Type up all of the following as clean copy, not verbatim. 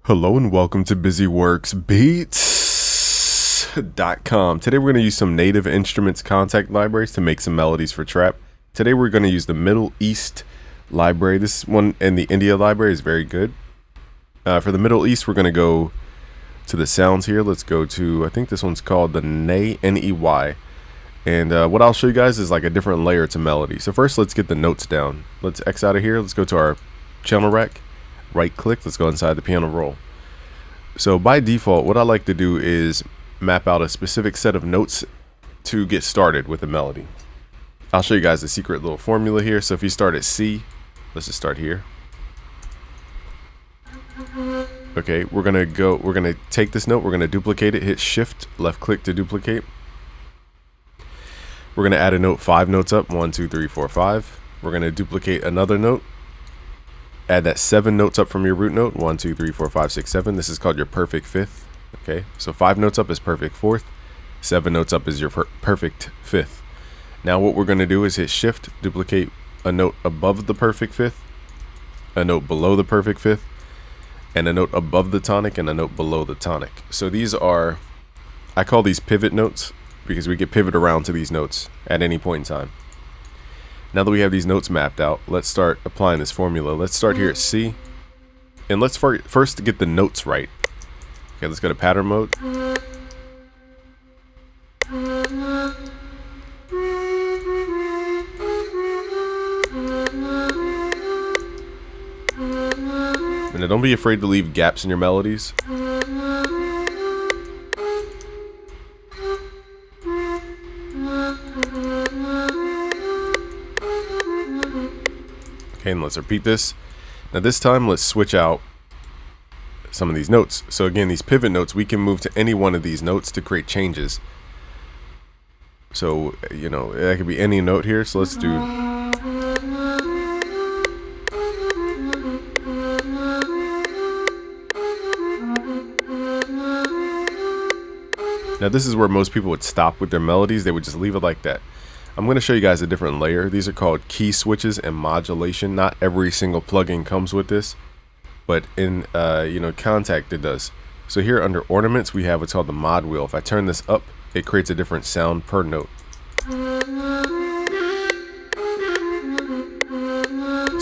Hello and welcome to BusyWorksBeats.com. Today we're going to use some native instruments contact libraries to make some melodies for trap. Today we're going to use the Middle East library. This one in the India library is very good. For the Middle East, we're going to go to the sounds here. Let's go to, I think this one's called the Ney, N-E-Y. And what I'll show you guys is like a different layer to melody. So first, let's get the notes down. Let's X out of here. Let's go to our channel rack. Right click, let's go inside the piano roll. So by default, what I like to do is map out a specific set of notes to get started with a melody. I'll show you guys the secret little formula here. So if you start at C, let's just start here. Okay, we're gonna take this note, we're gonna duplicate it, hit shift, left click to duplicate. We're gonna add a note 5 notes up, 1, 2, 3, 4, 5. We're gonna duplicate another note. Add that 7 notes up from your root note. 1, 2, 3, 4, 5, 6, 7. This is called your perfect fifth. Okay, so 5 notes up is perfect fourth. 7 notes up is your perfect fifth. Now what we're going to do is hit shift, duplicate a note above the perfect fifth, a note below the perfect fifth, and a note above the tonic and a note below the tonic. So these are, I call these pivot notes because we can pivot around to these notes at any point in time. Now that we have these notes mapped out, let's start applying this formula. Let's start here at C, and let's first get the notes right. Okay, let's go to pattern mode. And now don't be afraid to leave gaps in your melodies. Okay, and let's repeat this. Now this time, let's switch out some of these notes. So again, these pivot notes, we can move to any one of these notes to create changes. So, you know, that could be any note here. So let's do. Now this is where most people would stop with their melodies. They would just leave it like that. I'm going to show you guys a different layer. These are called key switches and modulation. Not every single plugin comes with this, but in Contact it does. So here under ornaments, we have what's called the mod wheel. If I turn this up, it creates a different sound per note. So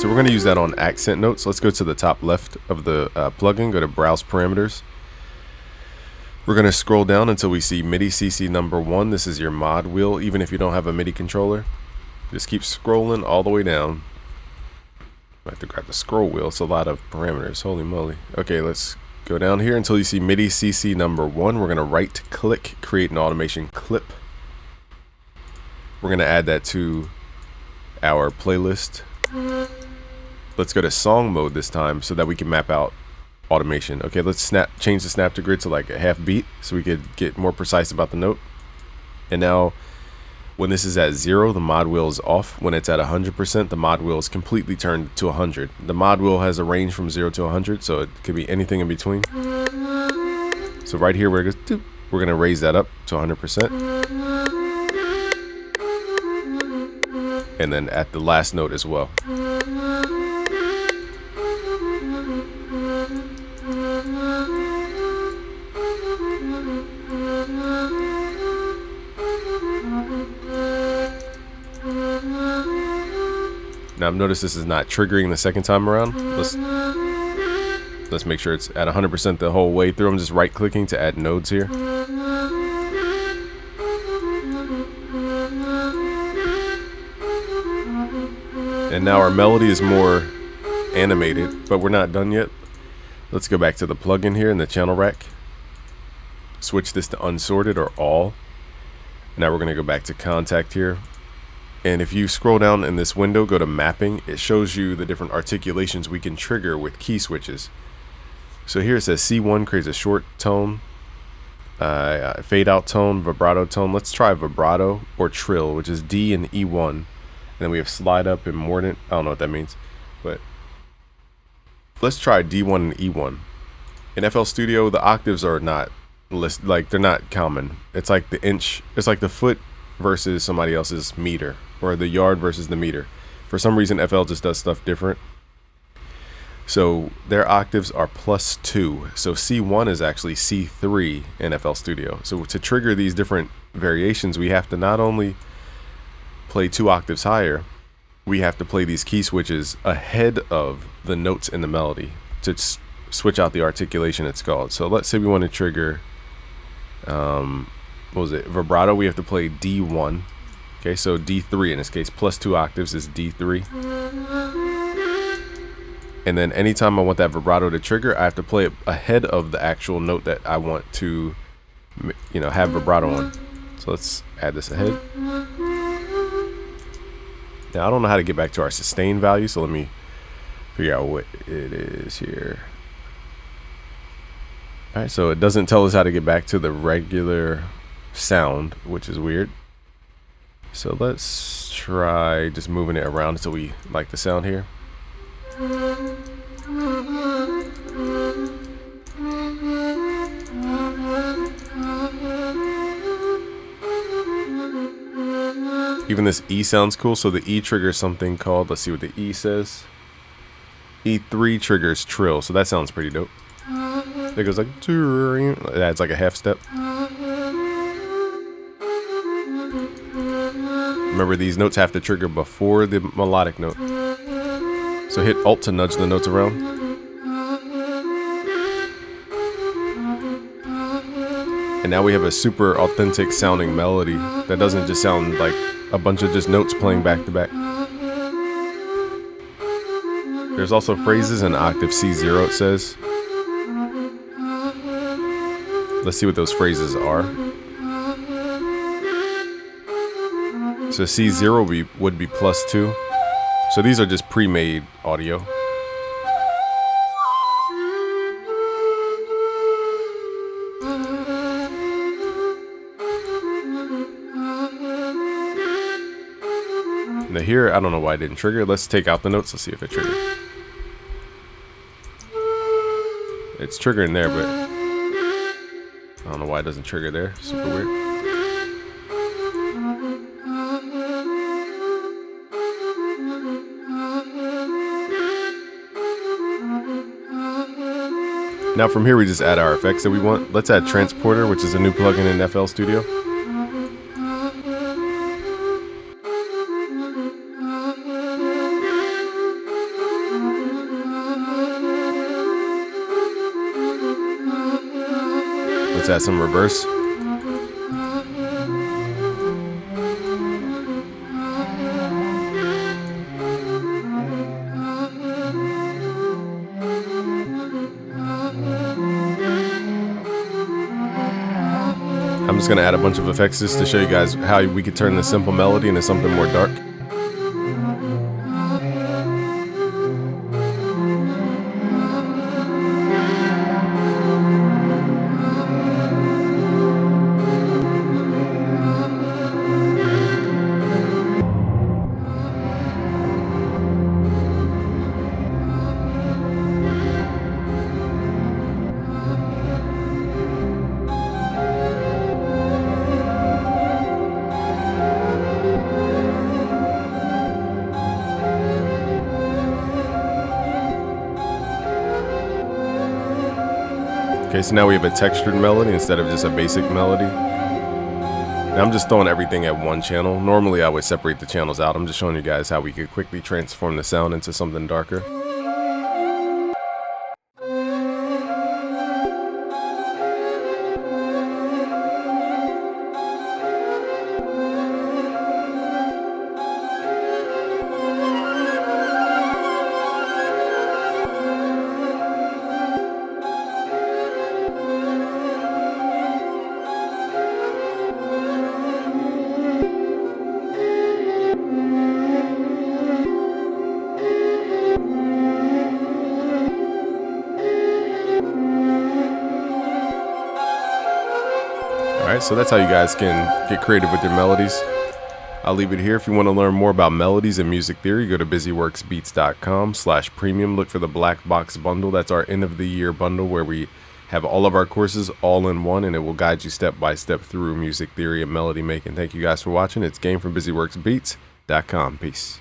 we're going to use that on accent notes. Let's go to the top left of the plugin, go to browse parameters. We're going to scroll down until we see MIDI CC number 1. This is your mod wheel, even if you don't have a MIDI controller. Just keep scrolling all the way down. I have to grab the scroll wheel. It's a lot of parameters. Holy moly. Okay, let's go down here until you see MIDI CC number 1. We're going to right click, create an automation clip. We're going to add that to our playlist. Let's go to song mode this time so that we can map out automation. Okay, let's change the snap to grid to like a half beat so we could get more precise about the note. And now when this is at 0, the mod wheel is off. When it's at 100%, the mod wheel is completely turned to 100. The mod wheel has a range from 0 to 100, so it could be anything in between. So right here we're gonna raise that up to 100%. And then at the last note as well. Now I've noticed this is not triggering the second time around. Let's make sure it's at 100% the whole way through. I'm just right clicking to add nodes here. And now our melody is more animated, but we're not done yet. Let's go back to the plugin here in the channel rack. Switch this to unsorted or all. Now we're going to go back to contact here. And if you scroll down in this window, go to mapping, it shows you the different articulations we can trigger with key switches. So here it says C1 creates a short tone, fade out tone, vibrato tone. Let's try vibrato or trill, which is D and E1. And then we have slide up and mordant. I don't know what that means, but let's try D1 and E1. In FL Studio, the octaves are not they're not common. It's like the inch, it's like the foot versus somebody else's meter, or the yard versus the meter. For some reason FL just does stuff different. So their octaves are +2. So C1 is actually C3 in FL Studio. So to trigger these different variations, we have to not only play 2 octaves higher, we have to play these key switches ahead of the notes in the melody to switch out the articulation, it's called. So let's say we want to trigger, what was it, vibrato. We have to play D1. Okay, so D3 in this case, +2 octaves is D3. And then anytime I want that vibrato to trigger, I have to play it ahead of the actual note that I want to, have vibrato on. So let's add this ahead. Now I don't know how to get back to our sustain value, so let me figure out what it is here. All right, so it doesn't tell us how to get back to the regular sound, which is weird. So let's try just moving it around until we like the sound here. Even this E sounds cool. So the E triggers something called, let's see what the E says. E3 triggers trill. So that sounds pretty dope. It goes like, it adds like a half step. Remember, these notes have to trigger before the melodic note. So hit Alt to nudge the notes around. And now we have a super authentic sounding melody that doesn't just sound like a bunch of just notes playing back to back. There's also phrases in octave C0, it says. Let's see what those phrases are. So C0 would be +2. So these are just pre-made audio. Now here, I don't know why it didn't trigger. Let's take out the notes. Let's see if it triggered. It's triggering there, but I don't know why it doesn't trigger there. Super weird. Now from here we just add our effects that we want. Let's add Transporter, which is a new plugin in FL Studio. Let's add some reverse. I'm just gonna add a bunch of effects just to show you guys how we could turn this simple melody into something more dark. Okay, so now we have a textured melody instead of just a basic melody. Now I'm just throwing everything at one channel. Normally I would separate the channels out. I'm just showing you guys how we could quickly transform the sound into something darker. Alright, so that's how you guys can get creative with your melodies. I'll leave it here. If you want to learn more about melodies and music theory, go to busyworksbeats.com/premium. Look for the black box bundle. That's our end of the year bundle where we have all of our courses all in one, and it will guide you step by step through music theory and melody making. Thank you guys for watching. It's Game from busyworksbeats.com. Peace.